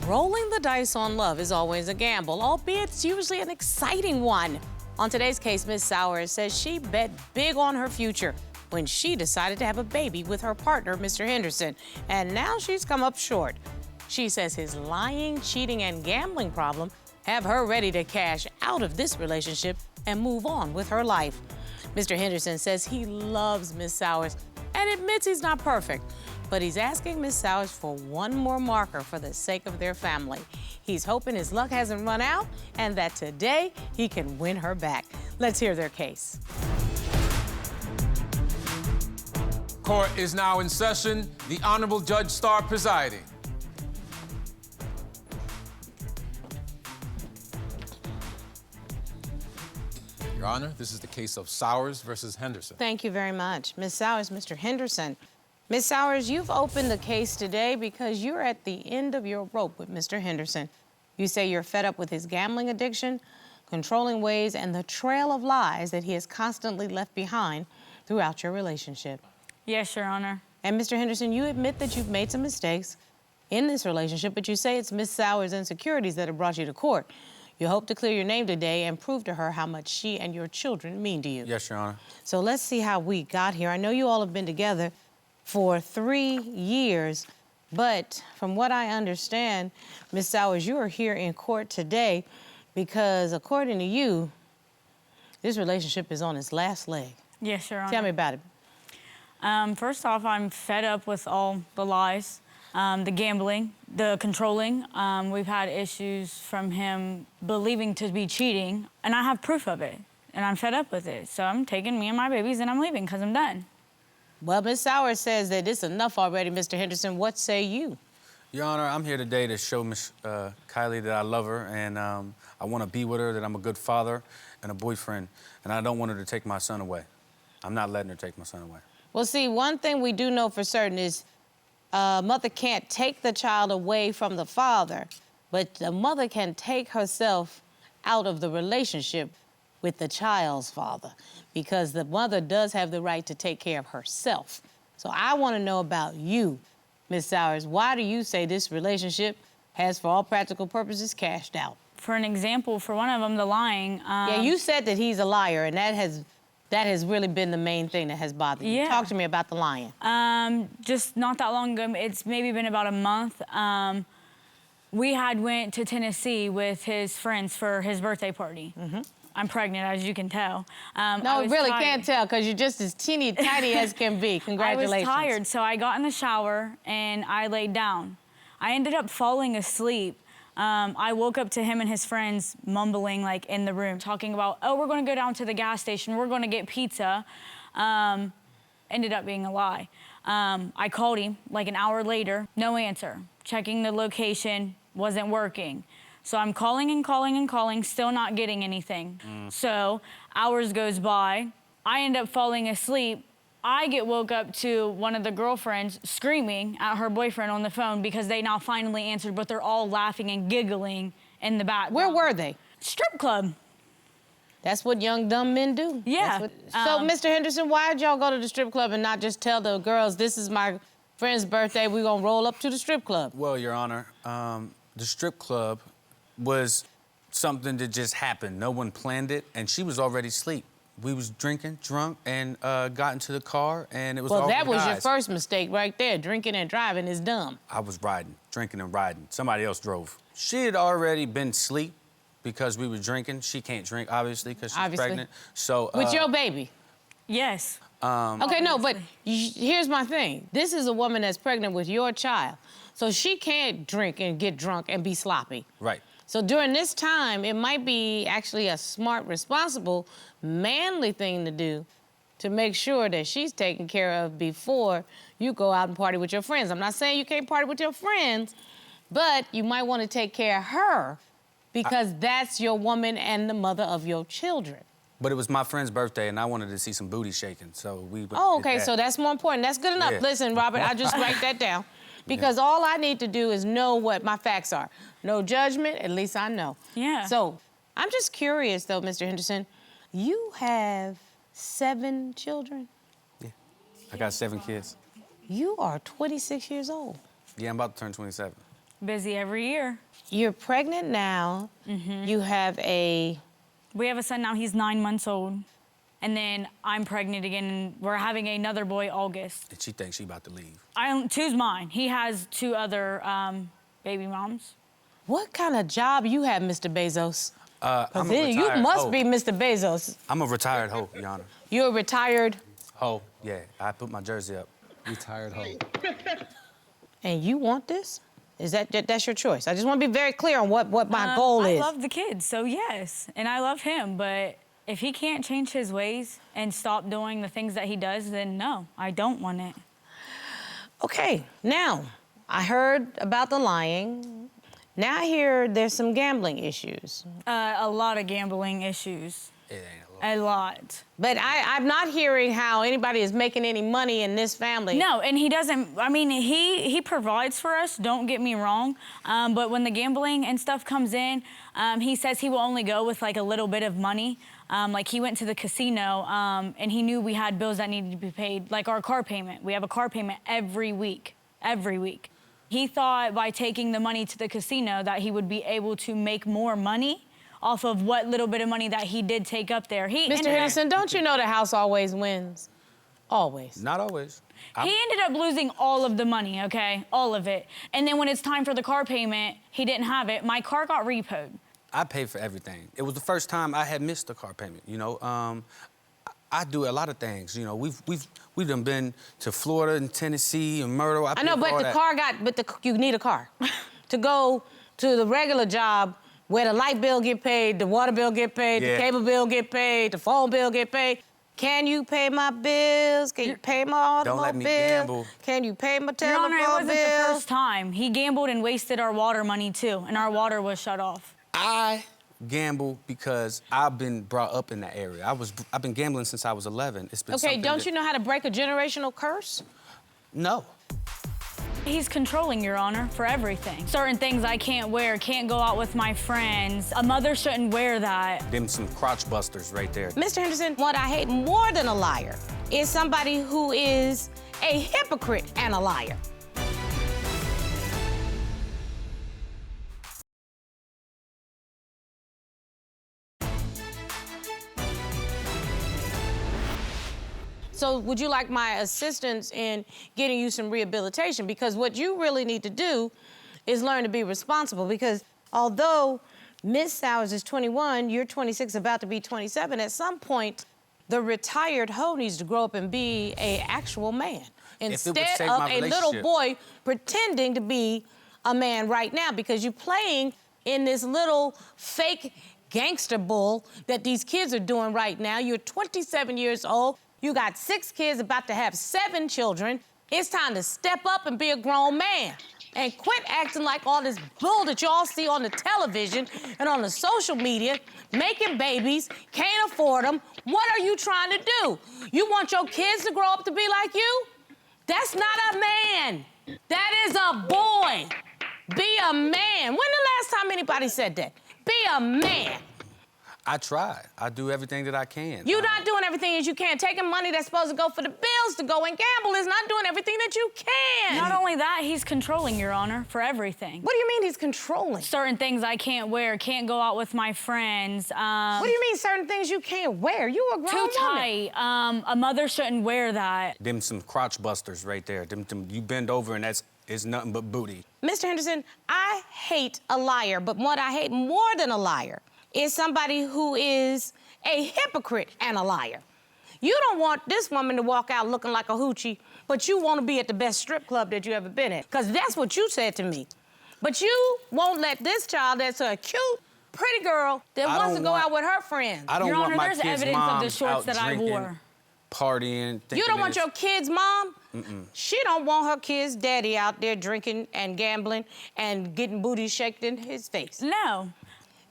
Rolling the dice on love is always a gamble, albeit it's usually an exciting one. On today's case, Miss Sowers says she bet big on her future when she decided to have a baby with her partner, Mr. Henderson, and now she's come up short. She says his lying, cheating, and gambling problem have her ready to cash out of this relationship and move on with her life. Mr. Henderson says he loves Miss Sowers and admits he's not perfect, but he's asking Miss Sowers for one more marker for the sake of their family. He's hoping his luck hasn't run out and that today he can win her back. Let's hear their case. Court is now in session. The Honorable Judge Starr presiding. Your Honor, this is the case of Sowers versus Henderson. Thank you very much. Miss Sowers, Mr. Henderson. Miss Sowers, you've opened the case today because you're at the end of your rope with Mr. Henderson. You say you're fed up with his gambling addiction, controlling ways, and the trail of lies that he has constantly left behind throughout your relationship. Yes, Your Honor. And Mr. Henderson, you admit that you've made some mistakes in this relationship, but you say it's Miss Sowers' insecurities that have brought you to court. You hope to clear your name today and prove to her how much she and your children mean to you. Yes, Your Honor. So let's see how we got here. I know you all have been together for 3 years, but from what I understand, Miss Sowers, you are here in court today because, according to you, this relationship is on its last leg. Yes, Your Honor. Tell me about it. First off, I'm fed up with all the lies, the gambling, the controlling. We've had issues from him believing to be cheating, and I have proof of it, and I'm fed up with it. So I'm taking me and my babies, and I'm leaving because I'm done. Well, Miss Sowers says that it's enough already, Mr. Henderson. What say you? Your Honor, I'm here today to show Miss Kylee that I love her and I want to be with her, that I'm a good father and a boyfriend, and I don't want her to take my son away. I'm not letting her take my son away. Well, see, one thing we do know for certain is a mother can't take the child away from the father, but the mother can take herself out of the relationship with the child's father, because the mother does have the right to take care of herself. So I want to know about you, Miss Sowers. Why do you say this relationship has, for all practical purposes, cashed out? For an example, for one of them, the lying. Yeah, you said that he's a liar, and that has really been the main thing that has bothered you. Yeah. Talk to me about the lying. Just not that long ago, it's maybe been about a month. We had went to Tennessee with his friends for his birthday party. Mm-hmm. I'm pregnant, as you can tell. No, I really can't tell, because you're just as teeny tiny as can be. Congratulations. I was tired, so I got in the shower and I laid down. I ended up falling asleep. I woke up to him and his friends mumbling, like, in the room, talking about, oh, we're gonna go down to the gas station, we're gonna get pizza. Ended up being a lie. I called him, like, an hour later, no answer. Checking the location, wasn't working. So I'm calling and calling and calling, still not getting anything. So hours goes by, I end up falling asleep. I get woke up to one of the girlfriends screaming at her boyfriend on the phone because they now finally answered, but they're all laughing and giggling in the background. Where were they? Strip club. That's what young, dumb men do. Yeah. So, Mr. Henderson, why did y'all go to the strip club and not just tell the girls, this is my friend's birthday, we're gonna roll up to the strip club? Well, Your Honor, the strip club was something that just happened. No one planned it, and she was already asleep. We was drinking, drunk, and got into the car, and it was all Well, that was guys. your first mistake right there. Drinking and driving is dumb. I was riding, drinking and riding. Somebody else drove. She had already been asleep because we were drinking. She can't drink, obviously, because she's pregnant. So with your baby? Yes. Okay, no, but here's my thing. This is a woman that's pregnant with your child. So she can't drink and get drunk and be sloppy. Right. So during this time, it might be actually a smart, responsible, manly thing to do to make sure that she's taken care of before you go out and party with your friends. I'm not saying you can't party with your friends, but you might want to take care of her because that's your woman and the mother of your children. But it was my friend's birthday, and I wanted to see some booty shaking, so we... Oh, okay, so that's more important. That's good enough. Yeah. Listen, Robert, I'll just write that down. Because all I need to do is know what my facts are. No judgment, at least I know. Yeah. So, I'm just curious, though, Mr. Henderson. You have 7 children? Yeah. I got 7 kids. You are 26 years old. Yeah, I'm about to turn 27. Busy every year. You're pregnant now. You have We have a son now, he's 9 months old. And then I'm pregnant again, and we're having another boy August. And she thinks she about to leave. Two's mine. He has 2 other baby moms. What kind of job you have, Mr. Bezos? I'm a You retired must hoe. be Mr. Bezos. I'm a retired hoe, Your Honor. You're a retired, Hoe, yeah. I put my jersey up. Retired hoe. and you want this? That's your choice? I just want to be very clear on what my goal is. I love the kids, so yes. And I love him, but if he can't change his ways and stop doing the things that he does, then no, I don't want it. Okay, now, I heard about the lying. Now I hear there's some gambling issues. A lot of gambling issues. It ain't a lot. A lot. But I'm not hearing how anybody is making any money in this family. No, and he doesn't, I mean, he provides for us, don't get me wrong, but when the gambling and stuff comes in, he says he will only go with like a little bit of money. Like he went to the casino and he knew we had bills that needed to be paid, like our car payment. We have a car payment every week. He thought by taking the money to the casino that he would be able to make more money off of what little bit of money that he did take up there. Mr. Henderson, don't you know the house always wins? Always. Not always. He ended up losing all of the money, okay? All of it. And then when it's time for the car payment, he didn't have it. My car got repoed. I paid for everything. It was the first time I had missed a car payment, you know. I do a lot of things, you know. We've done been to Florida and Tennessee and Myrtle. I know, but you need a car to go to the regular job where the light bill get paid, the water bill get paid, the cable bill get paid, the phone bill get paid. Can you pay my bills? Can you pay my automobile Don't let me bill? gamble. Can you pay my Your telephone Honor, it bill? wasn't the first time. He gambled and wasted our water money too, and our water was shut off. I gamble because I've been brought up in that area. I've been gambling since I was 11. It's been Okay, don't you know how to break a generational curse? No. He's controlling, Your Honor, for everything. Certain things I can't wear, can't go out with my friends. A mother shouldn't wear that. Them some crotch busters right there. Mr. Henderson, what I hate more than a liar is somebody who is a hypocrite and a liar. So would you like my assistance in getting you some rehabilitation? Because what you really need to do is learn to be responsible, because although Miss Sowers is 21, you're 26, about to be 27, at some point, the retired hoe needs to grow up and be an actual man instead of a little boy pretending to be a man right now, because you're playing in this little fake gangster bull that these kids are doing right now. You're 27 years old. You got 6 kids, about to have 7 children. It's time to step up and be a grown man and quit acting like all this bull that y'all see on the television and on the social media, making babies, can't afford them. What are you trying to do? You want your kids to grow up to be like you? That's not a man. That is a boy. Be a man. When the last time anybody said that? Be a man. I try. I do everything that I can. You're not doing everything that you can. Taking money that's supposed to go for the bills to go and gamble is not doing everything that you can. Not only that, he's controlling, Your Honor, for everything. What do you mean he's controlling? Certain things I can't wear, can't go out with my friends. What do you mean certain things you can't wear? You a grown Too woman. tight. A mother shouldn't wear that. Them some crotch busters right there. You bend over and it's nothing but booty. Mr. Henderson, I hate a liar, but what I hate more than a liar is somebody who is a hypocrite and a liar. You don't want this woman to walk out looking like a hoochie, but you want to be at the best strip club that you ever been at, because that's what you said to me. But you won't let this child that's a cute, pretty girl that wants to go out with her friends. I don't Your want Honor, my there's kid's evidence mom of the shorts out that I drinking, wore. partying. You don't want your kid's mom? Mm-mm. She don't want her kid's daddy out there drinking and gambling and getting booty shaken in his face. No.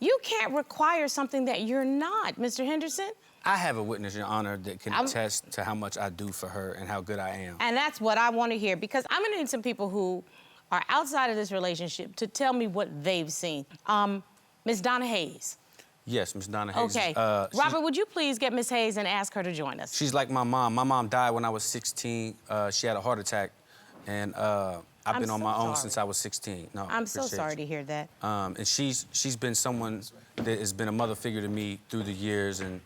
You can't require something that you're not, Mr. Henderson. I have a witness, Your Honor, that can attest to how much I do for her and how good I am. And that's what I want to hear, because I'm gonna need some people who are outside of this relationship to tell me what they've seen. Miss Donna Hayes. Yes, Miss Donna Hayes. Okay. Robert, would you please get Miss Hayes and ask her to join us? She's like my mom. My mom died when I was 16. She had a heart attack, and I've I'm been on so my own sorry. since I was 16. No, I'm so appreciate sorry you. to hear that. And she's been someone that has been a mother figure to me through the years, and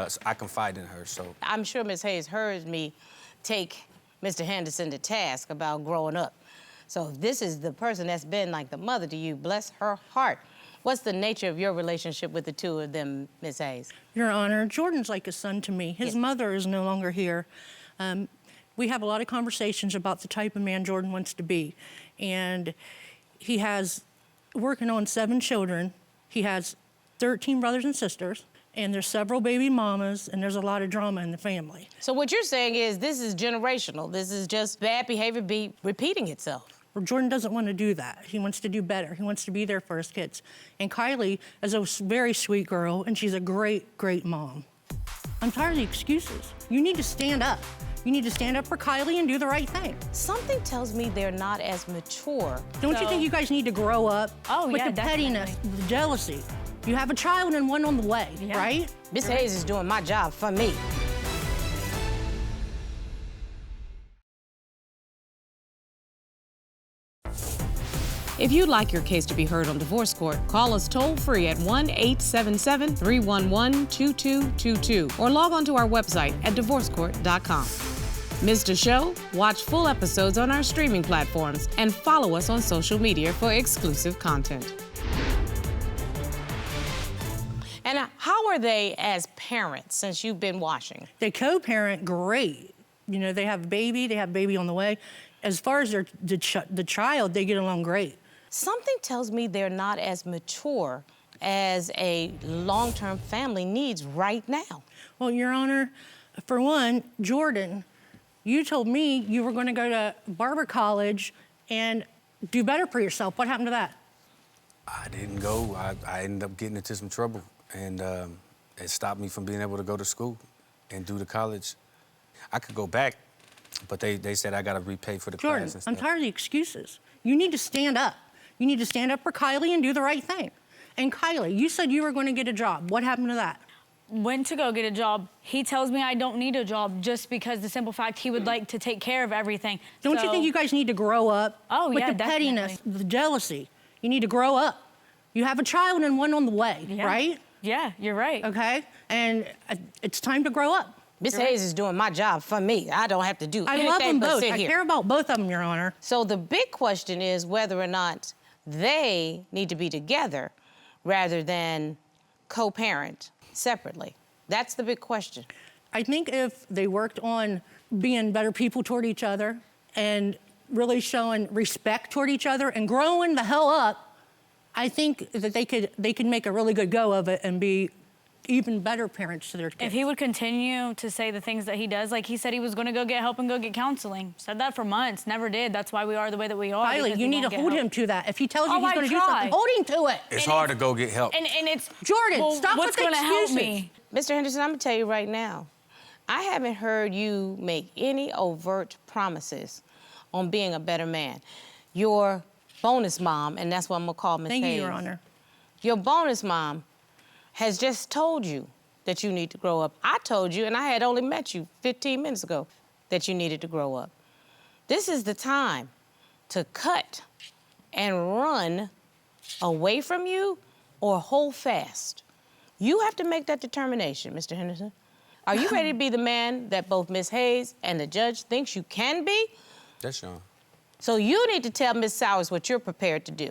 so I confide in her. So I'm sure Ms. Hayes heard me take Mr. Henderson to task about growing up. So if this is the person that's been like the mother to you, bless her heart. What's the nature of your relationship with the two of them, Ms. Hayes? Your Honor, Jordan's like a son to me. His Yes. mother is no longer here. We have a lot of conversations about the type of man Jordan wants to be. And he has, working on 7 children, he has 13 brothers and sisters, and there's several baby mamas, and there's a lot of drama in the family. So what you're saying is this is generational. This is just bad behavior be repeating itself. Well, Jordan doesn't want to do that. He wants to do better. He wants to be there for his kids. And Kylee is a very sweet girl, and she's a great, great mom. I'm tired of the excuses. You need to stand up. You need to stand up for Kylee and do the right thing. Something tells me they're not as mature. Don't you think you guys need to grow up? Oh, with yeah, the pettiness, the jealousy. You have a child and one on the way, right? Miss Hayes is doing my job for me. If you'd like your case to be heard on divorce court, call us toll-free at 1-877-311-2222 or log on to our website at divorcecourt.com. Missed a show? Watch full episodes on our streaming platforms and follow us on social media for exclusive content. And how are they as parents since you've been watching? They co-parent great. You know, they have a baby on the way. As far as the child, they get along great. Something tells me they're not as mature as a long-term family needs right now. Well, Your Honor, for one, Jordan, you told me you were going to go to barber college and do better for yourself. What happened to that? I didn't go. I ended up getting into some trouble, and it stopped me from being able to go to school and do the college. I could go back, but they said I got to repay for the Jordan, class and I'm stuff. tired of the excuses. You need to stand up. You need to stand up for Kylee and do the right thing. And Kylee, you said you were going to get a job. What happened to that? Went to go get a job. He tells me I don't need a job just because the simple fact he would like to take care of everything. Don't you think you guys need to grow up? Oh, with yeah, the pettiness, definitely. the jealousy. You need to grow up. You have a child and one on the way, Yeah. right? Yeah, you're right. Okay? And it's time to grow up. Miss Hayes is doing my job for me. I don't have to do I anything love them but both. sit I here. care about both of them, Your Honor. So the big question is whether or not they need to be together rather than co-parent separately. That's the big question. I think if they worked on being better people toward each other and really showing respect toward each other and growing the hell up, I think that they could make a really good go of it and be even better parents to their kids. If he would continue to say the things that he does, like he said he was going to go get help and go get counseling. Said that for months, never did. That's why we are the way that we are. Kylee, because you he need to won't get hold help. him to that. If he tells you Oh, he's I going to do try. something, hold him to it. It's hard to go get help. And it's Jordan, well, stop what's with the gonna help excuses. me? Mr. Henderson, I'm gonna tell you right now, I haven't heard you make any overt promises on being a better man. Your bonus mom, and that's what I'm gonna call Ms. Thank you, Hayes. Your Honor. Your bonus mom has just told you that you need to grow up. I told you, and I had only met you 15 minutes ago, that you needed to grow up. This is the time to cut and run away from you or hold fast. You have to make that determination, Mr. Henderson. Are you ready to be the man that both Ms. Hayes and the judge thinks you can be? That's Sean. So you need to tell Ms. Sowers what you're prepared to do.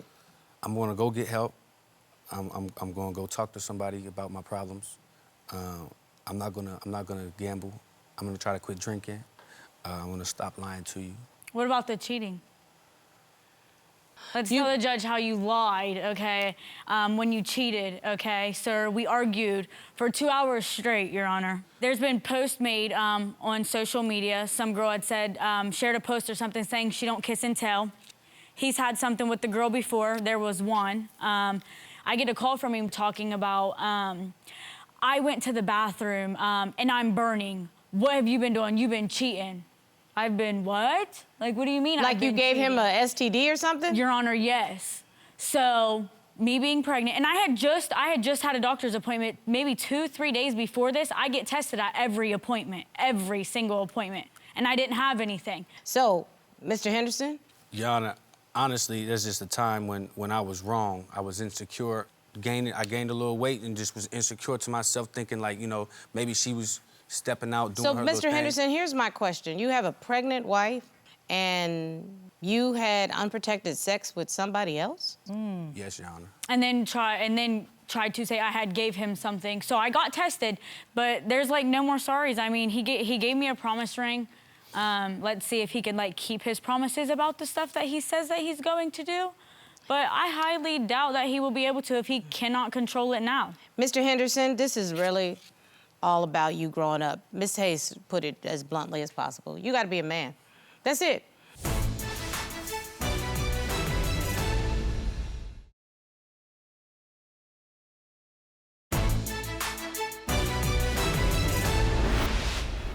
I'm going to go get help. I'm going to go talk to somebody about my problems. I'm not gonna gamble. I'm gonna try to quit drinking. I'm gonna stop lying to you. What about the cheating? Let's tell the judge how you lied, okay? When you cheated, okay? Sir, we argued for 2 hours straight, Your Honor. There's been posts made on social media. Some girl had said, shared a post or something saying she don't kiss and tell. He's had something with the girl before. There was one. I get a call from him talking about, I went to the bathroom and I'm burning. What have you been doing? You've been cheating. I've been what? Like, what do you mean? Like I've you been gave cheating? him a STD or something? Your Honor, yes. So me being pregnant, and I had just had a doctor's appointment maybe 2-3 days before this. I get tested at every appointment, every single appointment, and I didn't have anything. So, Mr. Henderson, Your Honor, honestly, there's just a time when I was wrong. I was insecure. I gained a little weight and just was insecure to myself, thinking like, you know, maybe she was stepping out, doing her little So, thing. Mr. Henderson, here's my question. You have a pregnant wife and you had unprotected sex with somebody else? Yes, Your Honor. And then tried to say I had gave him something. So I got tested, but there's like no more sorries. I mean, he gave me a promise ring. Let's see if he can like keep his promises about the stuff that he says that he's going to do. But I highly doubt that he will be able to if he cannot control it now. Mr. Henderson, this is really all about you growing up. Miss Hayes put it as bluntly as possible. You gotta be a man. That's it.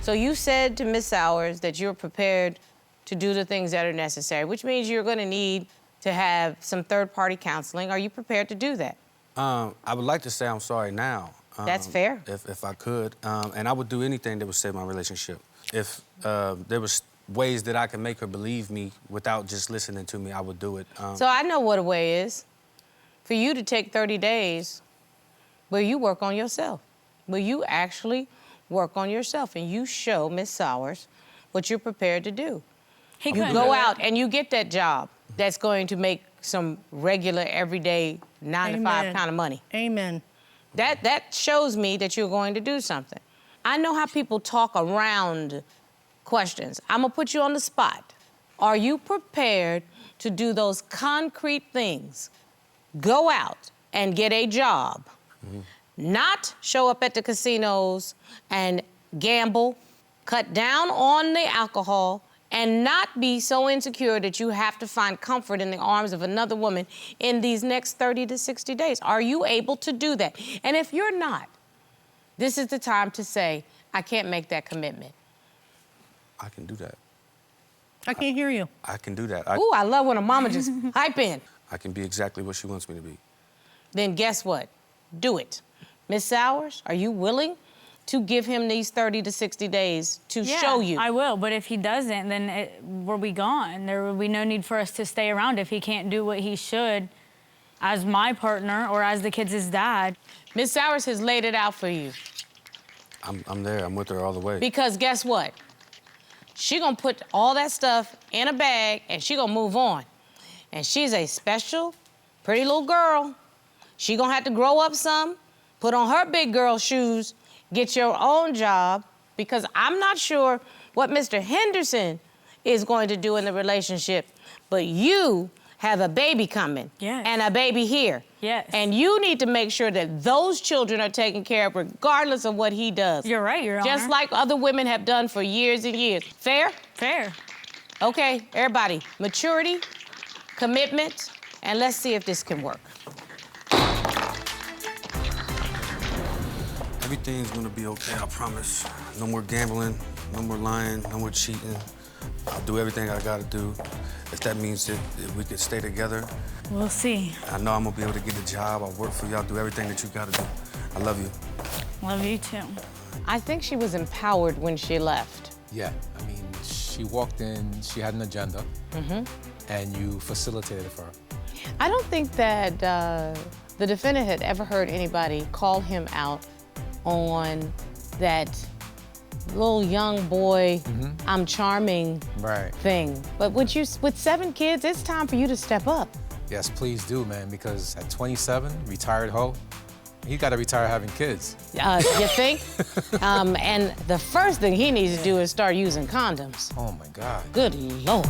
So you said to Miss Sowers that you're prepared to do the things that are necessary, which means you're gonna need to have some third-party counseling. Are you prepared to do that? I would like to say I'm sorry now. That's fair. If I could. And I would do anything that would save my relationship. If there was ways that I could make her believe me without just listening to me, I would do it. So I know what a way is. For you to take 30 days where you work on yourself, where you actually work on yourself and you show Miss Sowers what you're prepared to do. You go out and you get that job that's going to make some regular, everyday, 9-to-5 kind of money. Amen. That shows me that you're going to do something. I know how people talk around questions. I'm gonna put you on the spot. Are you prepared to do those concrete things? Go out and get a job. Not show up at the casinos and gamble, cut down on the alcohol, and not be so insecure that you have to find comfort in the arms of another woman in these next 30 to 60 days. Are you able to do that? And if you're not, this is the time to say, I can't make that commitment. I can do that. I can't hear you. I can do that. Ooh, I love when a mama just hype in. I can be exactly what she wants me to be. Then guess what? Do it. Miss Sowers, are you willing to give him these 30 to 60 days to show you? I will, but if he doesn't, then we'll be gone. There will be no need for us to stay around if he can't do what he should as my partner or as the kids' dad. Miss Sowers has laid it out for you. I'm there. I'm with her all the way. Because guess what? She gonna put all that stuff in a bag and she gonna move on. And she's a special, pretty little girl. She gonna have to grow up some, put on her big girl shoes, get your own job, because I'm not sure what Mr. Henderson is going to do in the relationship, but you have a baby coming. Yes. And a baby here. Yes. And you need to make sure that those children are taken care of regardless of what he does. You're right, Your Honor. Just like other women have done for years and years. Fair? Fair. Okay, everybody, maturity, commitment, and let's see if this can work. Everything's gonna be okay, I promise. No more gambling, no more lying, no more cheating. I'll do everything I gotta do. If that means that we could stay together. We'll see. I know I'm gonna be able to get a job. I'll work for y'all, do everything that you gotta do. I love you. Love you too. I think she was empowered when she left. Yeah, I mean, she walked in, she had an agenda, and you facilitated it for her. I don't think that the defendant had ever heard anybody call him out on that little young boy, I'm charming Right. thing. But with 7 kids, it's time for you to step up. Yes, please do, man, because at 27, retired hoe, he got to retire having kids. You think? And the first thing he needs to do is start using condoms. Oh, my God. Good Lord.